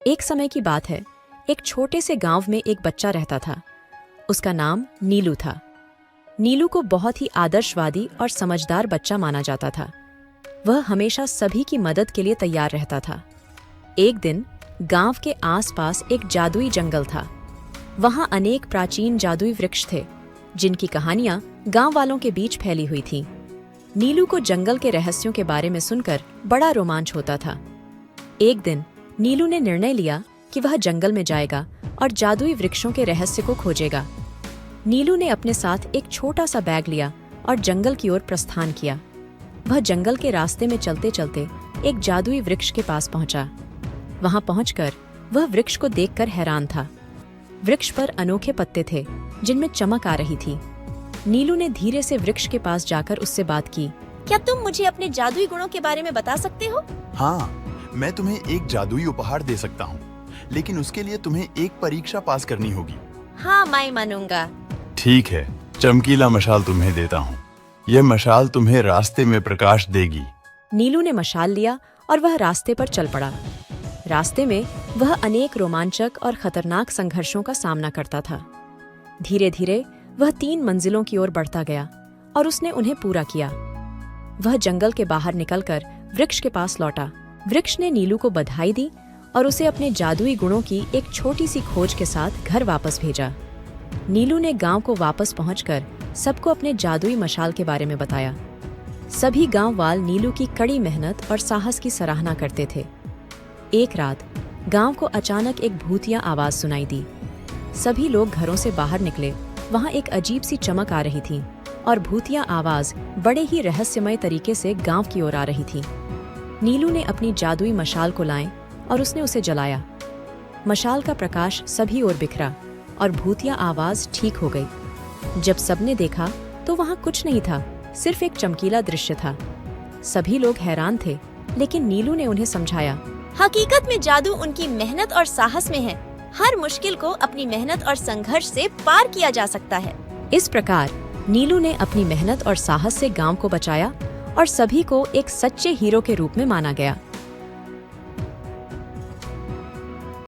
एक समय की बात है। एक छोटे से गांव में एक बच्चा रहता था। उसका नाम नीलू था। नीलू को बहुत ही आदर्शवादी और समझदार बच्चा माना जाता था। वह हमेशा सभी की मदद के लिए तैयार रहता था। एक दिन गांव के आसपास एक जादुई जंगल था। वहां अनेक प्राचीन जादुई वृक्ष थे, जिनकी कहानियां गांव वालों के बीच फैली हुई थीं। नीलू को जंगल के रहस्यों के बारे में सुनकर बड़ा रोमांच होता था। एक दिन नीलू ने निर्णय लिया कि वह जंगल में जाएगा और जादुई वृक्षों के रहस्य को खोजेगा। नीलू ने अपने साथ एक छोटा सा बैग लिया और जंगल की ओर प्रस्थान किया। वह जंगल के रास्ते में चलते चलते एक जादुई वृक्ष के पास पहुंचा। वहां पहुंचकर वह वृक्ष को देखकर हैरान था। वृक्ष पर अनोखे पत्ते थे, जिनमें चमक आ रही थी। नीलू ने धीरे से वृक्ष के पास जाकर उससे बात की। क्या तुम मुझे अपने जादुई गुणों के बारे में बता सकते हो? हाँ, मैं तुम्हें एक जादुई उपहार दे सकता हूँ, लेकिन उसके लिए तुम्हें एक परीक्षा पास करनी होगी। हाँ, मैं मानूंगा। ठीक है, चमकीला मशाल तुम्हें देता हूँ। यह मशाल तुम्हें रास्ते में प्रकाश देगी। नीलू ने मशाल लिया और वह रास्ते पर चल पड़ा। रास्ते में वह अनेक रोमांचक और खतरनाक संघर्षों का सामना करता था। धीरे धीरे वह 3 मंजिलों की ओर बढ़ता गया और उसने उन्हें पूरा किया। वह जंगल के बाहर निकलकर वृक्ष के पास लौटा। वृक्ष ने नीलू को बधाई दी और उसे अपने जादुई गुणों की एक छोटी सी खोज के साथ घर वापस भेजा। नीलू ने गांव को वापस पहुंचकर सबको अपने जादुई मशाल के बारे में बताया। सभी गांव वाल नीलू की कड़ी मेहनत और साहस की सराहना करते थे। एक रात गांव को अचानक एक भूतिया आवाज सुनाई दी। सभी लोग घरों से बाहर निकले। वहां एक अजीब सी चमक आ रही थी और भूतिया आवाज बड़े ही रहस्यमय तरीके से गांव की ओर आ रही थी। नीलू ने अपनी जादुई मशाल को लाए और उसने उसे जलाया। मशाल का प्रकाश सभी ओर बिखरा और भूतिया आवाज ठीक हो गई। जब सबने देखा तो वहां कुछ नहीं था, सिर्फ एक चमकीला दृश्य था। सभी लोग हैरान थे, लेकिन नीलू ने उन्हें समझाया। हकीकत में जादू उनकी मेहनत और साहस में है। हर मुश्किल को अपनी मेहनत और संघर्ष से पार किया जा सकता है। इस प्रकार नीलू ने अपनी मेहनत और साहस से गांव को बचाया और सभी को एक सच्चे हीरो के रूप में माना गया।